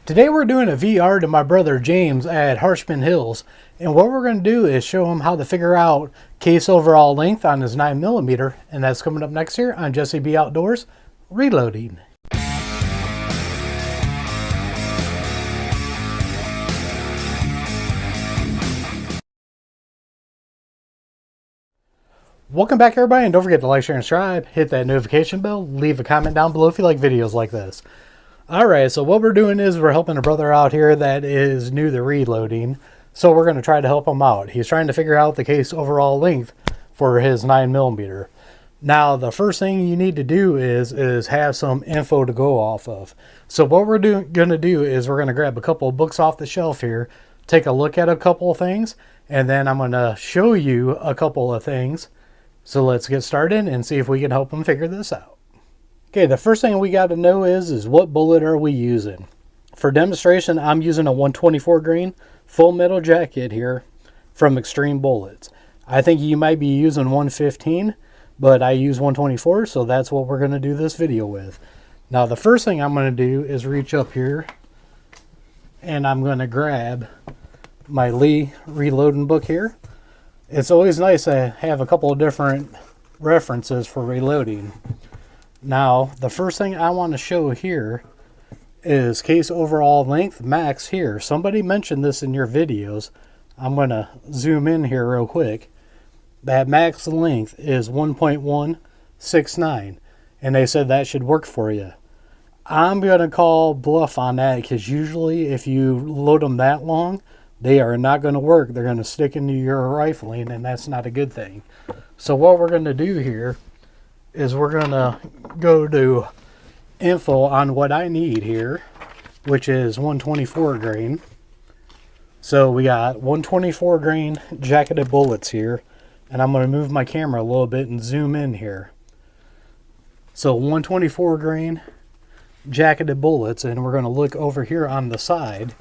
Today we're doing a VR to my brother James at Harshman Hills, and what we're going to do is show him how to figure out case overall length on his 9mm, and that's coming up next here on Jesse B Outdoors Reloading. Welcome back everybody, and don't forget to like, share, and subscribe, hit that notification bell, leave a comment down below if you like videos like this. Alright, so what we're doing is we're helping a brother out here that is new to reloading. So we're going to try to help him out. He's trying to figure out the case overall length for his 9mm. Now, the first thing you need to do is have some info to go off of. So what we're going to do is we're going to grab a couple of books off the shelf here, take a look at a couple of things, and then I'm going to show you a couple of things. So let's get started and see if we can help him figure this out. Okay, the first thing we got to know is what bullet are we using? For demonstration, I'm using a 124 grain full metal jacket here from Xtreme Bullets. I think you might be using 115, but I use 124, so that's what we're going to do this video with. Now, the first thing I'm going to do is reach up here, and I'm going to grab my Lee reloading book here. It's always nice to have a couple of different references for reloading. Now, the first thing I want to show here is case overall length max here. Somebody mentioned this in your videos. I'm going to zoom in here real quick. That max length is 1.169, and they said that should work for you. I'm going to call bluff on that because usually if you load them that long, they are not going to work. They're going to stick into your rifling, and that's not a good thing. So what we're going to do here is we're going to go to info on what I need here, which is 124 grain. So we got 124 grain jacketed bullets here, and I'm going to move my camera a little bit and zoom in here. So 124 grain jacketed bullets, and we're going to look over here on the side,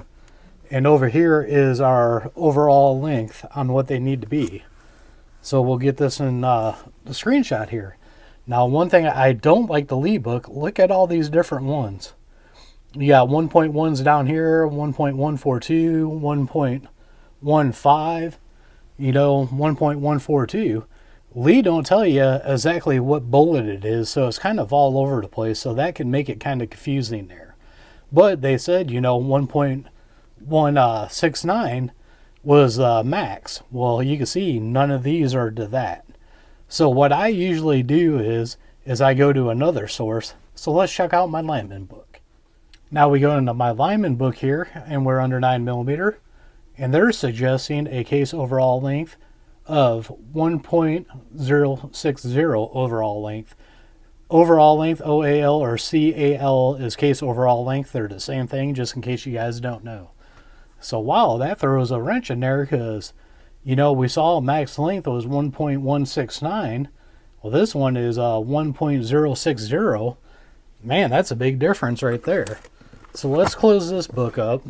and over here is our overall length on what they need to be. So we'll get this in the screenshot here. Now, one thing I don't like the Lee book, look at all these different ones. You got 1.1s down here, 1.142, 1.15, 1.142. Lee don't tell you exactly what bullet it is, so it's kind of all over the place, so that can make it kind of confusing there. But they said, 1.169 was max. Well, you can see none of these are to that. So what I usually do is I go to another source. So let's check out my lineman book. Now we go into my lineman book here, and we're under 9mm, and they're suggesting a case overall length of 1.060 overall length. Overall length, OAL or CAL, is case overall length. They're the same thing, just in case you guys don't know. So wow, that throws a wrench in there because we saw max length was 1.169. Well, this one is 1.060. Man, that's a big difference right there. So let's close this book up.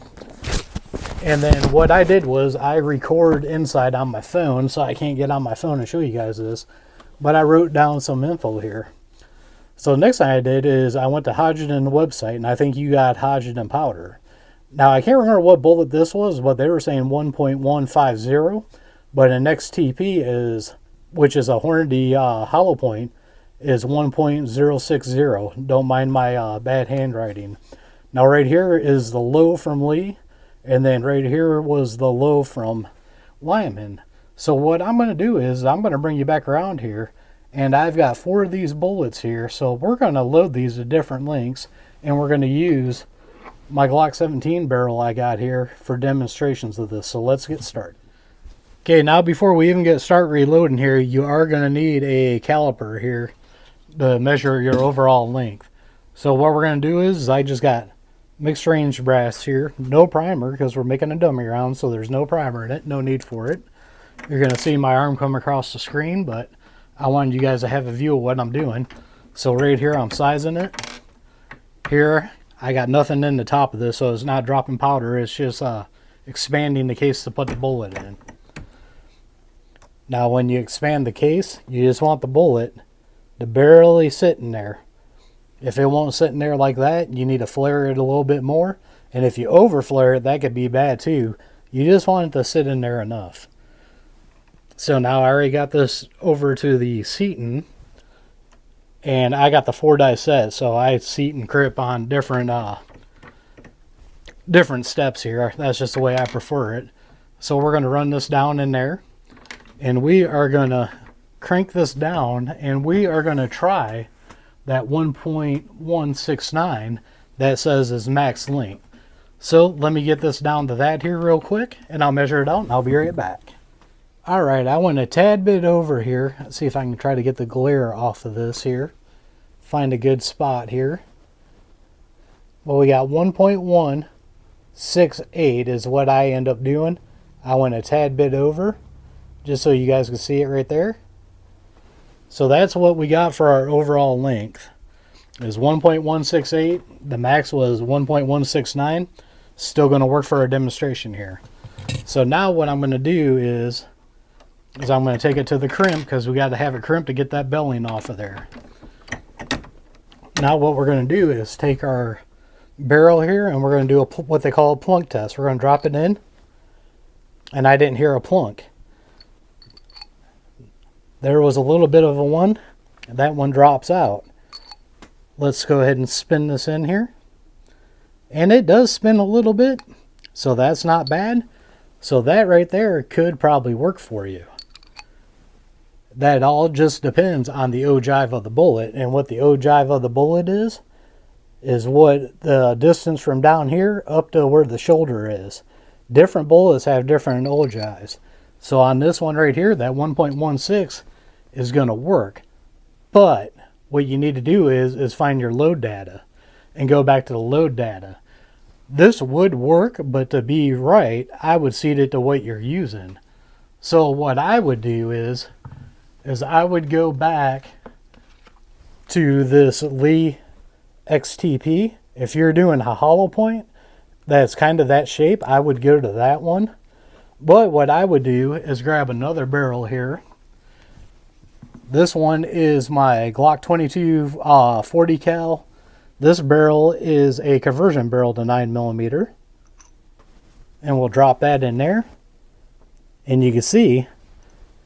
And then what I did was I record inside on my phone, so I can't get on my phone and show you guys this. But I wrote down some info here. So the next thing I did is I went to Hodgdon website, and I think you got Hodgdon powder. Now, I can't remember what bullet this was, but they were saying 1.150. But an XTP is, which is a Hornady hollow point, is 1.060. Don't mind my bad handwriting. Now right here is the low from Lee, and then right here was the low from Lyman. So what I'm going to do is I'm going to bring you back around here, and I've got 4 of these bullets here. So we're going to load these to different lengths, and we're going to use my Glock 17 barrel I got here for demonstrations of this. So let's get started. Okay, now before we even start reloading here, you are going to need a caliper here to measure your overall length. So what we're going to do is I just got mixed range brass here, no primer because we're making a dummy round, so there's no primer in it, no need for it. You're going to see my arm come across the screen, but I wanted you guys to have a view of what I'm doing. So right here I'm sizing it. Here I got nothing in the top of this, so it's not dropping powder, it's just expanding the case to put the bullet in. Now when you expand the case, you just want the bullet to barely sit in there. If it won't sit in there like that, you need to flare it a little bit more, And if you overflare it, that could be bad too. You just want it to sit in there enough. So now I already got this over to the seating, and I got the 4-die set, so I seat and grip on different steps here. That's just the way I prefer it. So we're going to run this down in there, and we are going to crank this down, and we are going to try that 1.169 that says is max length. So let me get this down to that here real quick, and I'll measure it out, and I'll be right back. Alright, I went a tad bit over here. Let's see if I can try to get the glare off of this here. Find a good spot here. Well, we got 1.168 is what I end up doing. I went a tad bit over, just so you guys can see it right there. So that's what we got for our overall length. Is 1.168. The max was 1.169. Still going to work for our demonstration here. So now what I'm going to do is I'm going to take it to the crimp, because we got to have it crimped to get that belling off of there. Now what we're going to do is take our barrel here, and we're going to do what they call a plunk test. We're going to drop it in, and I didn't hear a plunk. There was a little bit of a one. That one drops out. Let's go ahead and spin this in here. And it does spin a little bit, so that's not bad. So that right there could probably work for you. That all just depends on the ogive of the bullet, and what the ogive of the bullet is what the distance from down here up to where the shoulder is. Different bullets have different ogives. So on this one right here, that 1.16 is going to work. But what you need to do is find your load data and go back to the load data. This would work, but to be right, I would seat it to what you're using. So what I would do is I would go back to this Lee XTP. If you're doing a hollow point that's kind of that shape, I would go to that one. But what I would do is grab another barrel here. This one is my Glock 22 40 cal. This barrel is a conversion barrel to 9mm. And we'll drop that in there. And you can see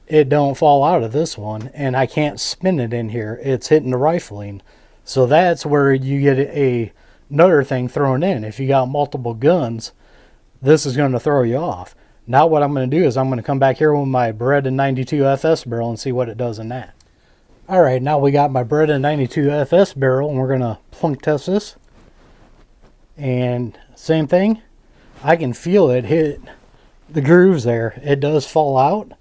it don't fall out of this one, and I can't spin it in here. It's hitting the rifling. So that's where you get another thing thrown in. If you got multiple guns, this is going to throw you off. Now what I'm going to do is I'm going to come back here with my Beretta 92 FS barrel and see what it does in that. Alright, now we got my Beretta 92 FS barrel, and we're going to plunk test this. And same thing, I can feel it hit the grooves there. It does fall out,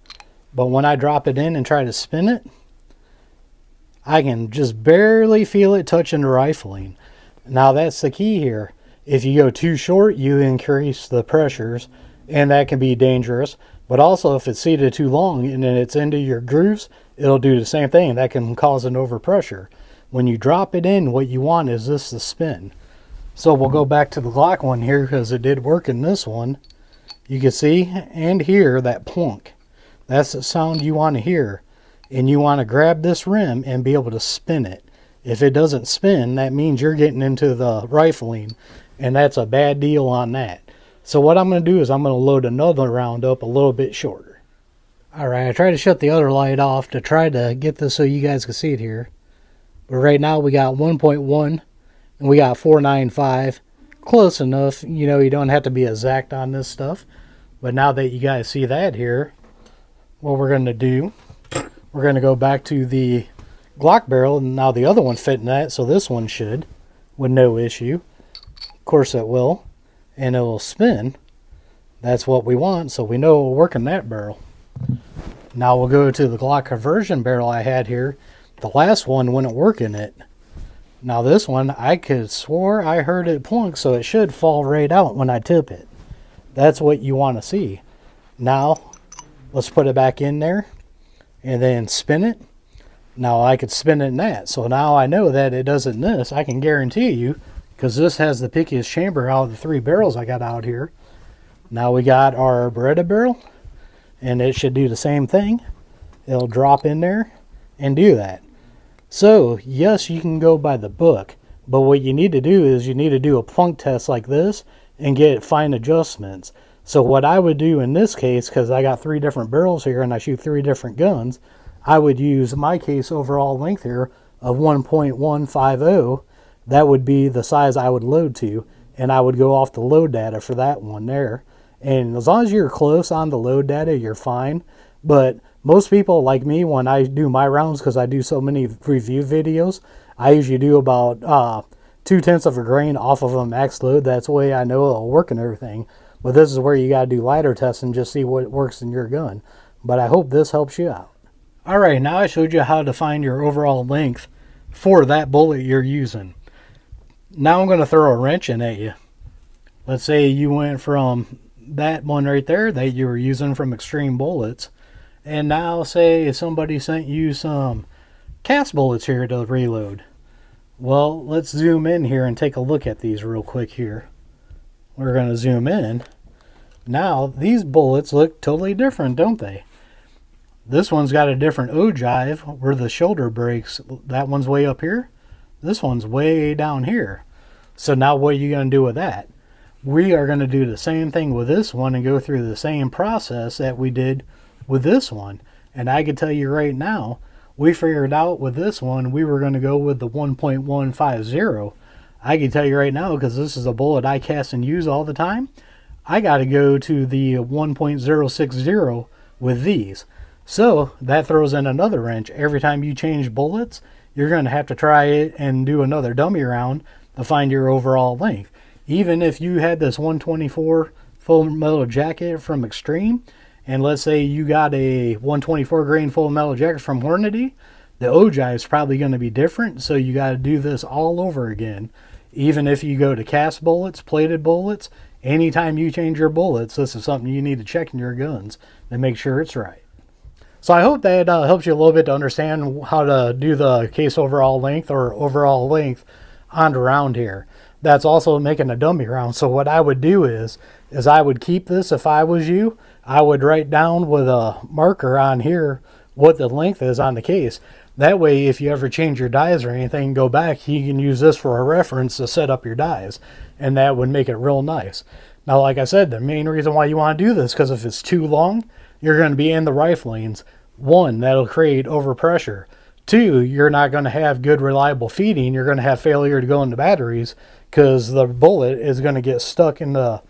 but when I drop it in and try to spin it, I can just barely feel it touching the rifling. Now that's the key here. If you go too short, you increase the pressures, and that can be dangerous. But also if it's seated too long and then it's into your grooves, it'll do the same thing. That can cause an overpressure. When you drop it in, what you want is this to spin. So we'll go back to the Glock one here, because it did work in this one. You can see and hear that plunk. That's the sound you want to hear. And you want to grab this rim and be able to spin it. If it doesn't spin, that means you're getting into the rifling, and that's a bad deal on that. So what I'm going to do is I'm going to load another round up a little bit shorter. Alright, I tried to shut the other light off to try to get this so you guys can see it here. But right now we got 1.1 and we got 495. Close enough. You know, you don't have to be exact on this stuff. But now that you guys see that here, what we're going to do, we're going to go back to the Glock barrel, and now the other one fit in that, so this one should, with no issue. Of course it will, and it will spin. That's what we want, so we know it will work in that barrel. Now we'll go to the Glock conversion barrel I had here. The last one wouldn't work in it. Now this one, I could swore I heard it plunk, so it should fall right out when I tip it. That's what you want to see. Now, let's put it back in there and then spin it. Now I could spin it in that. So now I know that it does it in this. I can guarantee you, because this has the pickiest chamber out of the 3 barrels I got out here. Now we got our Beretta barrel, and it should do the same thing. It'll drop in there and do that. So yes, you can go by the book, but what you need to do is you need to do a plunk test like this and get fine adjustments. So what I would do in this case, because I got 3 different barrels here and I shoot 3 different guns, I would use my case overall length here of 1.150. That would be the size I would load to, and I would go off the load data for that one there. And as long as you're close on the load data, you're fine. But most people like me, when I do my rounds, because I do so many review videos, I usually do about 0.2 of a grain off of a max load. That's the way I know it'll work and everything. But this is where you got to do ladder tests and just see what works in your gun. But I hope this helps you out. Alright, now I showed you how to find your overall length for that bullet you're using. Now I'm going to throw a wrench in at you. Let's say you went from that one right there that you were using from Xtreme Bullets, and now say somebody sent you some cast bullets here to reload. Well, let's zoom in here and take a look at these real quick here. We're going to zoom in. Now these bullets look totally different, don't they? This one's got a different ogive where the shoulder breaks. That one's way up here. This one's way down here. So now what are you going to do with that? We are going to do the same thing with this one and go through the same process that we did with this one. And I can tell you right now, we figured out with this one, we were going to go with the 1.150. I can tell you right now, because this is a bullet I cast and use all the time, I got to go to the 1.060 with these. So that throws in another wrench. Every time you change bullets, you're going to have to try it and do another dummy round to find your overall length. Even if you had this 124 full metal jacket from Xtreme, and let's say you got a 124 grain full metal jacket from Hornady, the ogive is probably going to be different, so you got to do this all over again. Even if you go to cast bullets, plated bullets, anytime you change your bullets, this is something you need to check in your guns to make sure it's right. So I hope that helps you a little bit to understand how to do the case overall length or overall length on the round here. That's also making a dummy round. So what I would do is I would keep this. If I was you, I would write down with a marker on here what the length is on the case. That way, if you ever change your dies or anything, go back, you can use this for a reference to set up your dies. And that would make it real nice. Now, like I said, the main reason why you want to do this, because if it's too long, you're going to be in the riflings. 1, that'll create overpressure. 2, you're not going to have good reliable feeding. You're going to have failure to go into batteries because the bullet is going to get stuck in the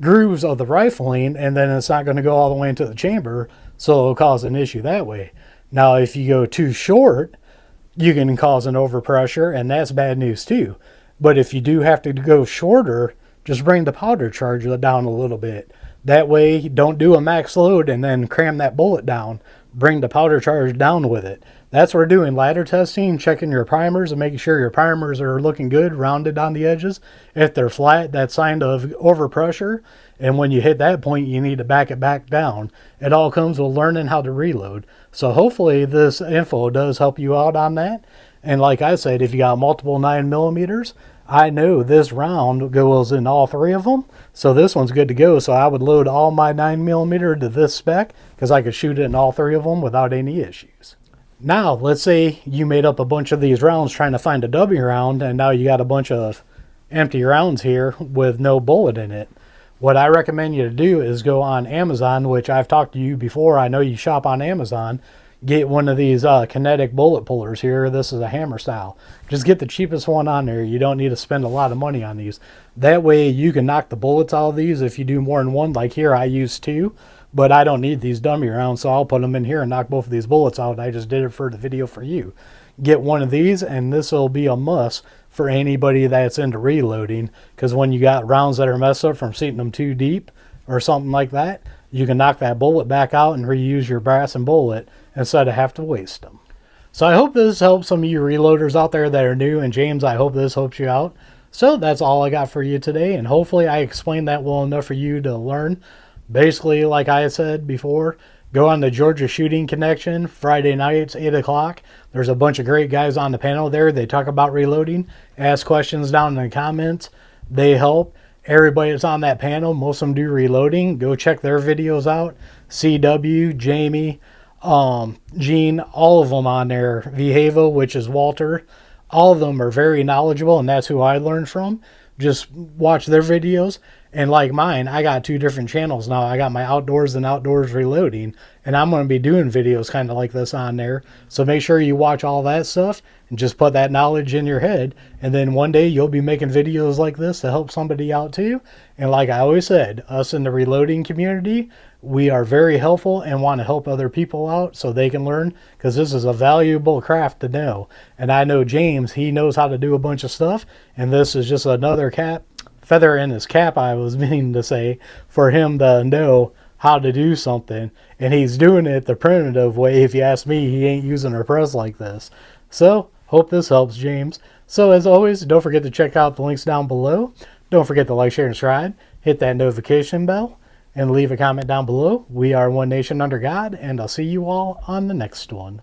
grooves of the rifling, and then it's not going to go all the way into the chamber, so it'll cause an issue that way. Now, if you go too short, you can cause an overpressure, and that's bad news too. But if you do have to go shorter, just bring the powder charge down a little bit. That way, don't do a max load and then cram that bullet down. Bring the powder charge down with it. That's what we're doing, ladder testing, checking your primers and making sure your primers are looking good, rounded on the edges. If they're flat, that's sign of overpressure. And when you hit that point, you need to back it back down. It all comes with learning how to reload. So hopefully this info does help you out on that. And like I said, if you got multiple 9mm, I know this round goes in all 3 of them. So this one's good to go. So I would load all my 9mm to this spec because I could shoot it in all 3 of them without any issues. Now, let's say you made up a bunch of these rounds trying to find a dummy round, and now you got a bunch of empty rounds here with no bullet in it. What I recommend you to do is go on Amazon, which I've talked to you before. I know you shop on Amazon. Get one of these kinetic bullet pullers here. This is a hammer style. Just get the cheapest one on there. You don't need to spend a lot of money on these. That way you can knock the bullets out of these if you do more than one. Like here, I use 2, but I don't need these dummy rounds, so I'll put them in here and knock both of these bullets out. I just did it for the video for you. Get one of these, and this will be a must for anybody that's into reloading, because when you got rounds that are messed up from seating them too deep or something like that, you can knock that bullet back out and reuse your brass and bullet instead of have to waste them. So I hope this helps some of you reloaders out there that are new, and James, I hope this helps you out. So that's all I got for you today, and hopefully I explained that well enough for you to learn. Basically, like I said before, go on the Georgia Shooting Connection Friday nights, 8 o'clock. There's a bunch of great guys on the panel there. They talk about reloading. Ask questions down in the comments. They help. Everybody that's on that panel, most of them do reloading. Go check their videos out. CW, Jamie, Gene, all of them on there. Vihavo, which is Walter. All of them are very knowledgeable, and that's who I learned from. Just watch their videos. And like mine, I got 2 different channels now. I got my outdoors and outdoors reloading, and I'm going to be doing videos kind of like this on there. So make sure you watch all that stuff and just put that knowledge in your head. And then one day you'll be making videos like this to help somebody out too. And like I always said, us in the reloading community, we are very helpful and want to help other people out so they can learn, because this is a valuable craft to know. And I know James, he knows how to do a bunch of stuff, and this is just another feather in his cap, I was meaning to say, for him to know how to do something. And he's doing it the primitive way. If you ask me, he ain't using a press like this. So hope this helps, James. So as always, don't forget to check out the links down below. Don't forget to like, share, and subscribe. Hit that notification bell and leave a comment down below. We are one nation under God, and I'll see you all on the next one.